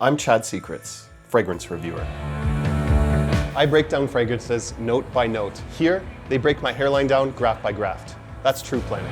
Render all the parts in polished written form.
I'm Chad Secrets, fragrance reviewer. I break down fragrances note by note. Here, they break my hairline down graft by graft. That's true planning.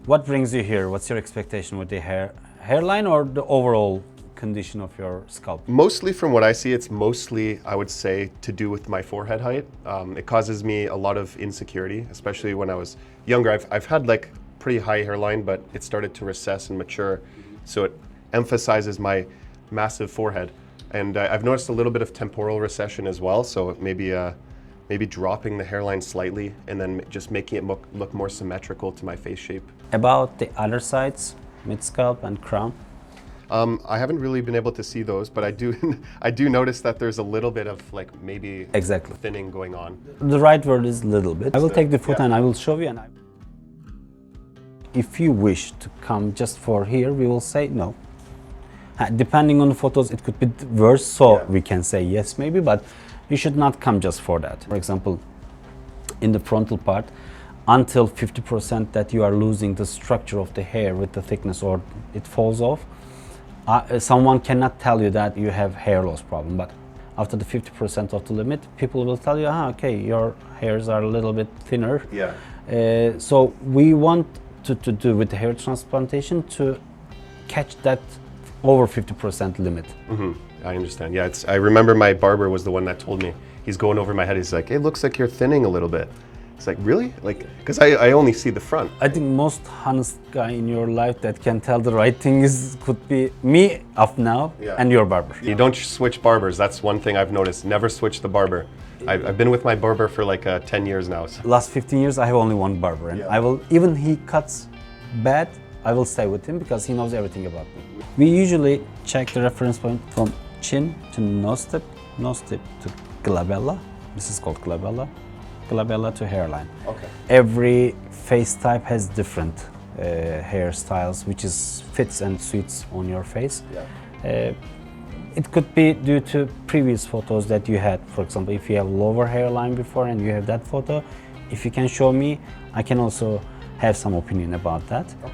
What brings you here? What's your expectation with the hairline or the overall condition of your scalp? Mostly from what I see, it's mostly, I would say, to do with my forehead height. It causes me a lot of insecurity, especially when I was younger. I've had like pretty high hairline, but it started to recess and mature. So it emphasizes my massive forehead. And I've noticed a little bit of temporal recession as well. So maybe dropping the hairline slightly and then just making it look more symmetrical to my face shape. About the other sides, mid-scalp and crown? I haven't really been able to see those, but I do notice that there's a little bit of like maybe Exactly. thinning going on. The right word is little bit. I will take the photo and I will show you. If you wish to come just for here, we will say no. Depending on the photos, it could be worse, so we can say yes maybe, but you should not come just for that. For example, in the frontal part, until 50% that you are losing the structure of the hair with the thickness or it falls off, someone cannot tell you that you have hair loss problem, but after the 50% of the limit, people will tell you, okay, your hairs are a little bit thinner. Yeah. So we want to do with the hair transplantation to catch that over 50% limit. Mm-hmm. I understand. Yeah, I remember my barber was the one that told me, he's going over my head, he's like, it looks like you're thinning a little bit. It's like, really? Like, because I only see the front. I think most honest guy in your life that can tell the right thing could be me up now and your barber. You don't switch barbers. That's one thing I've noticed. Never switch the barber. I've been with my barber for like 10 years now. So. Last 15 years, I have only one barber, and I will, even he cuts bad, I will stay with him because he knows everything about me. We usually check the reference point from chin to nose tip to glabella. This is called glabella. Glabella to hairline. Okay. Every face type has different hairstyles, which fits and suits on your face. Yeah. It could be due to previous photos that you had. For example, if you have lower hairline before and you have that photo, if you can show me, I can also have some opinion about that. Okay.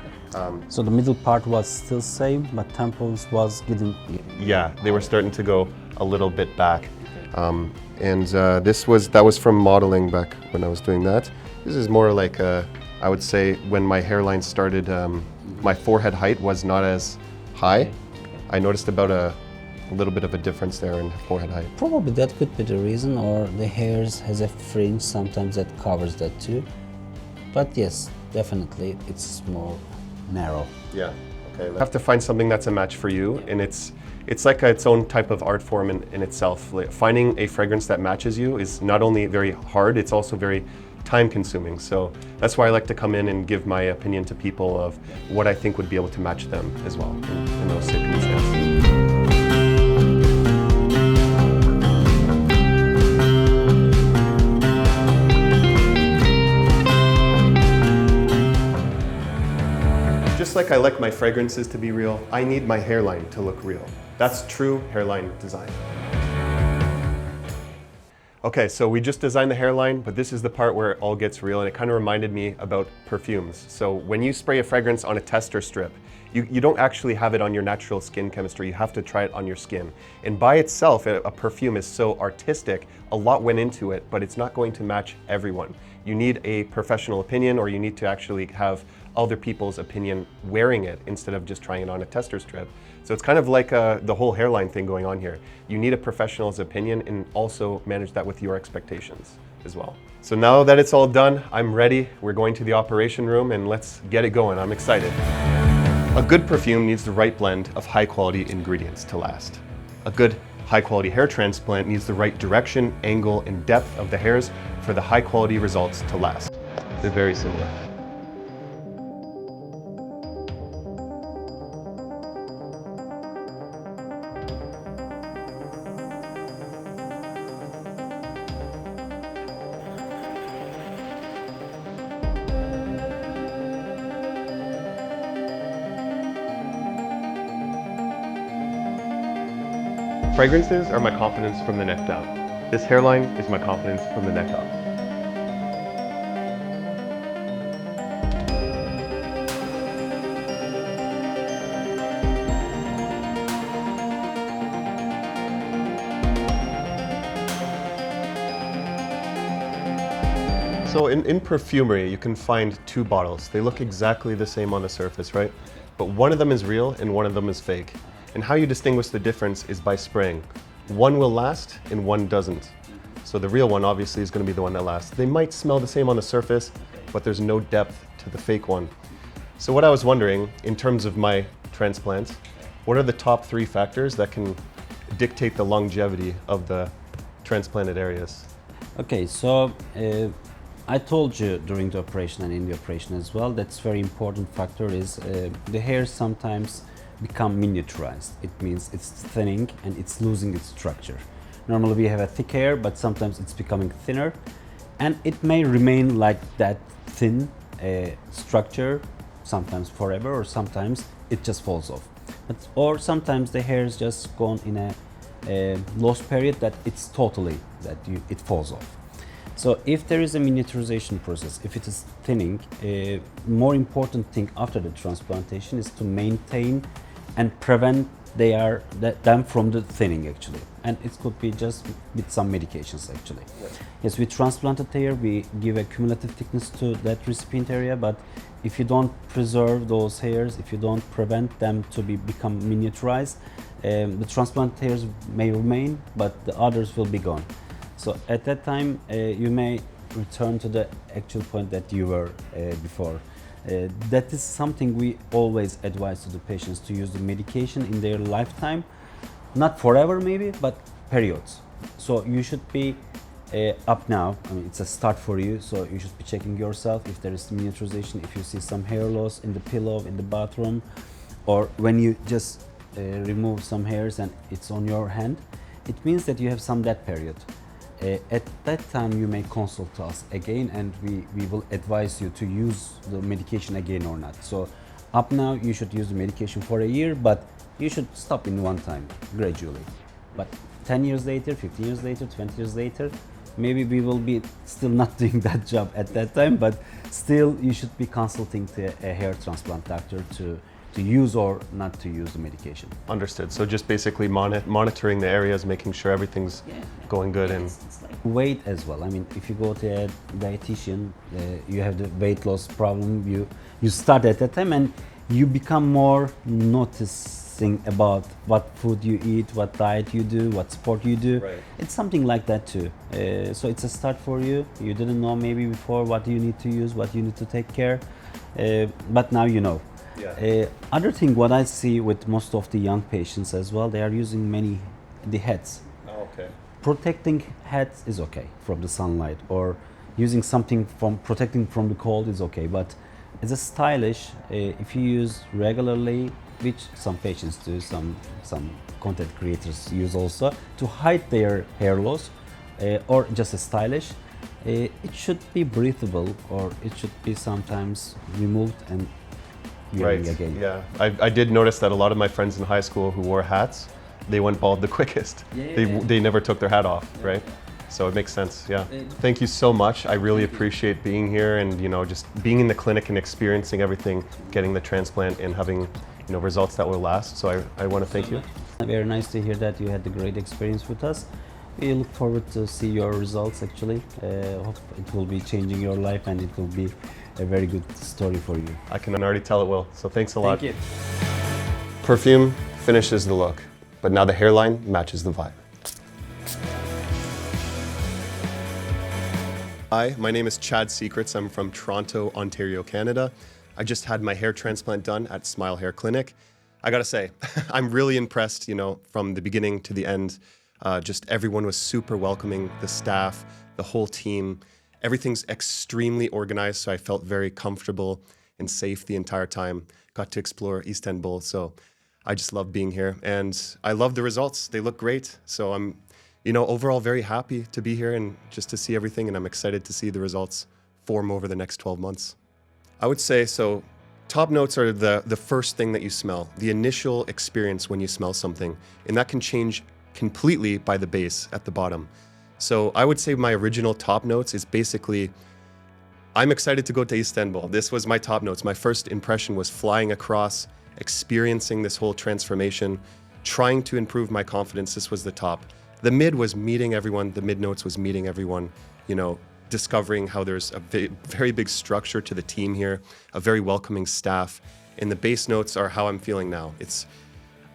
So the middle part was still same, but temples was getting... Yeah, they were starting to go a little bit back. That was from modeling back when I was doing that. This is more like, I would say, when my hairline started, my forehead height was not as high. I noticed about a little bit of a difference there in forehead height. Probably that could be the reason, or the hairs has a fringe sometimes that covers that too. But yes, definitely it's more narrow. Yeah, okay. You have to find something that's a match for you, and it's like its own type of art form in itself. Like, finding a fragrance that matches you is not only very hard, it's also very time consuming. So that's why I like to come in and give my opinion to people of what I think would be able to match them as well in those circumstances. Just like I like my fragrances to be real, I need my hairline to look real. That's true hairline design. Okay, so we just designed the hairline, but this is the part where it all gets real, and it kind of reminded me about perfumes. So when you spray a fragrance on a tester strip, you don't actually have it on your natural skin chemistry, you have to try it on your skin. And by itself, a perfume is so artistic, a lot went into it, but it's not going to match everyone. You need a professional opinion, or you need to actually have other people's opinion wearing it instead of just trying it on a tester strip. So it's kind of like the whole hairline thing going on here. You need a professional's opinion and also manage that with your expectations as well. So now that it's all done, I'm ready. We're going to the operation room and let's get it going. I'm excited. A good perfume needs the right blend of high quality ingredients to last. A good high quality hair transplant needs the right direction, angle, and depth of the hairs for the high quality results to last. They're very similar. Fragrances are my confidence from the neck down. This hairline is my confidence from the neck up. So in perfumery, you can find two bottles. They look exactly the same on the surface, right? But one of them is real and one of them is fake. And how you distinguish the difference is by spraying. One will last and one doesn't. So the real one obviously is going to be the one that lasts. They might smell the same on the surface, but there's no depth to the fake one. So what I was wondering, in terms of my transplant, what are the top 3 factors that can dictate the longevity of the transplanted areas? Okay, so I told you during the operation and in the operation as well, that's very important factor is the hairs sometimes become miniaturized. It means it's thinning and it's losing its structure. Normally we have a thick hair, but sometimes it's becoming thinner, and it may remain like that thin structure, sometimes forever, or sometimes it just falls off. Or sometimes the hair is just gone in a loss period that it's totally, it falls off. So if there is a miniaturization process, if it is thinning, a more important thing after the transplantation is to maintain and prevent them from the thinning actually. And it could be just with some medications actually. Right. Yes, we transplanted hair, we give a cumulative thickness to that recipient area, but if you don't preserve those hairs, if you don't prevent them to become miniaturized, the transplant hairs may remain, but the others will be gone. So at that time, you may return to the actual point that you were before. That is something we always advise to the patients, to use the medication in their lifetime, not forever maybe, but periods. So you should be up now. I mean, it's a start for you, so you should be checking yourself if there is miniaturization, if you see some hair loss in the pillow, in the bathroom, or when you just remove some hairs and it's on your hand, it means that you have some dead period. At that time you may consult us again, and we will advise you to use the medication again or not. So up now you should use the medication for a year, but you should stop in one time gradually. But 10 years later, 15 years later, 20 years later, maybe we will be still not doing that job at that time, but still you should be consulting a hair transplant doctor to use or not to use the medication. Understood. So just basically monitoring the areas, making sure everything's going good. And it's like weight as well. I mean, if you go to a dietitian, you have the weight loss problem, you start at that time and you become more noticing about what food you eat, what diet you do, what sport you do. Right. It's something like that too. So it's a start for you. You didn't know maybe before what you need to use, what you need to take care, but now you know. Yeah. Other thing, what I see with most of the young patients as well, they are using the hats. Oh, okay. Protecting hats is okay from the sunlight, or using something protecting from the cold is okay. But as a stylish, if you use regularly, which some patients do, some content creators use also to hide their hair loss, or just a stylish, it should be breathable, or it should be sometimes removed and right. Again. Yeah, I did notice that a lot of my friends in high school who wore hats, they went bald the quickest. They never took their hat off, right? So it makes sense, yeah. Thank you so much. I really appreciate being here and just being in the clinic and experiencing everything, getting the transplant and having results that will last. So I want to thank you. Very nice to hear that you had a great experience with us. We look forward to see your results actually. Hope it will be changing your life and it will be a very good story for you. I can already tell it will. So thanks a lot. Thank you. Perfume finishes the look, but now the hairline matches the vibe. Hi, my name is Chad Secrets. I'm from Toronto, Ontario, Canada. I just had my hair transplant done at Smile Hair Clinic. I gotta say, I'm really impressed, from the beginning to the end. Just everyone was super welcoming, the staff, the whole team. Everything's extremely organized, so I felt very comfortable and safe the entire time. Got to explore Istanbul, so I just love being here. And I love the results. They look great. So I'm, overall very happy to be here and just to see everything, and I'm excited to see the results form over the next 12 months. I would say, so top notes are the first thing that you smell, the initial experience when you smell something, and that can change completely by the base at the bottom. So I would say my original top notes is basically, I'm excited to go to Istanbul. This was my top notes. My first impression was flying across, experiencing this whole transformation, trying to improve my confidence. This was the top. The mid was meeting everyone. The mid notes was meeting everyone, discovering how there's a very big structure to the team here, a very welcoming staff, and the base notes are how I'm feeling now. It's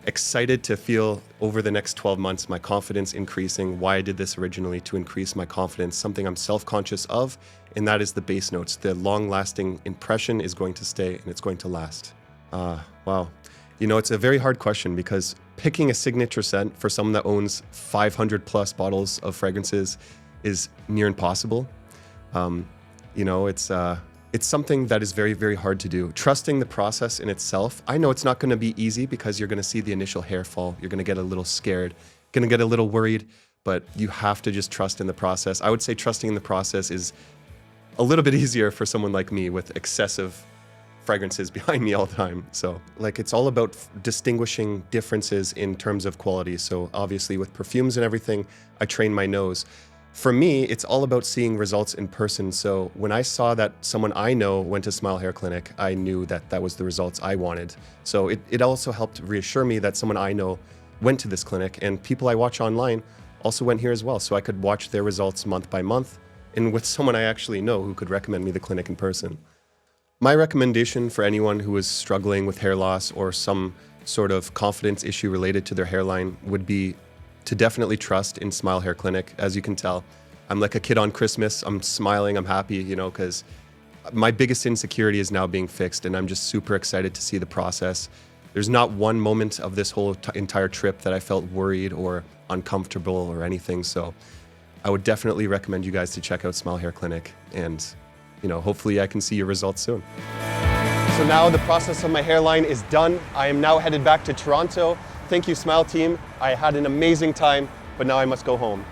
excited to feel over the next 12 months my confidence increasing, why I did this originally, to increase my confidence, something I'm self-conscious of, and that is the base notes. The long-lasting impression is going to stay and it's going to last. Wow. You know, it's a very hard question because picking a signature scent for someone that owns 500 plus bottles of fragrances is near impossible. You know, it's something that is very, very hard to do. Trusting the process in itself. I know it's not going to be easy because you're going to see the initial hair fall. You're going to get a little scared, going to get a little worried, but you have to just trust in the process. I would say trusting in the process is a little bit easier for someone like me with excessive fragrances behind me all the time. So like it's all about distinguishing differences in terms of quality. So obviously with perfumes and everything, I train my nose. For me, it's all about seeing results in person. So when I saw that someone I know went to Smile Hair Clinic, I knew that that was the results I wanted. So it also helped reassure me that someone I know went to this clinic, and people I watch online also went here as well. So I could watch their results month by month, and with someone I actually know who could recommend me the clinic in person. My recommendation for anyone who is struggling with hair loss or some sort of confidence issue related to their hairline would be to definitely trust in Smile Hair Clinic. As you can tell, I'm like a kid on Christmas. I'm smiling, I'm happy, you know, because my biggest insecurity is now being fixed, and I'm just super excited to see the process. There's not one moment of this whole entire trip that I felt worried or uncomfortable or anything. So I would definitely recommend you guys to check out Smile Hair Clinic, and you know, hopefully I can see your results soon. So now the process of my hairline is done. I am now headed back to Toronto. Thank you, Smile team. I had an amazing time, but now I must go home.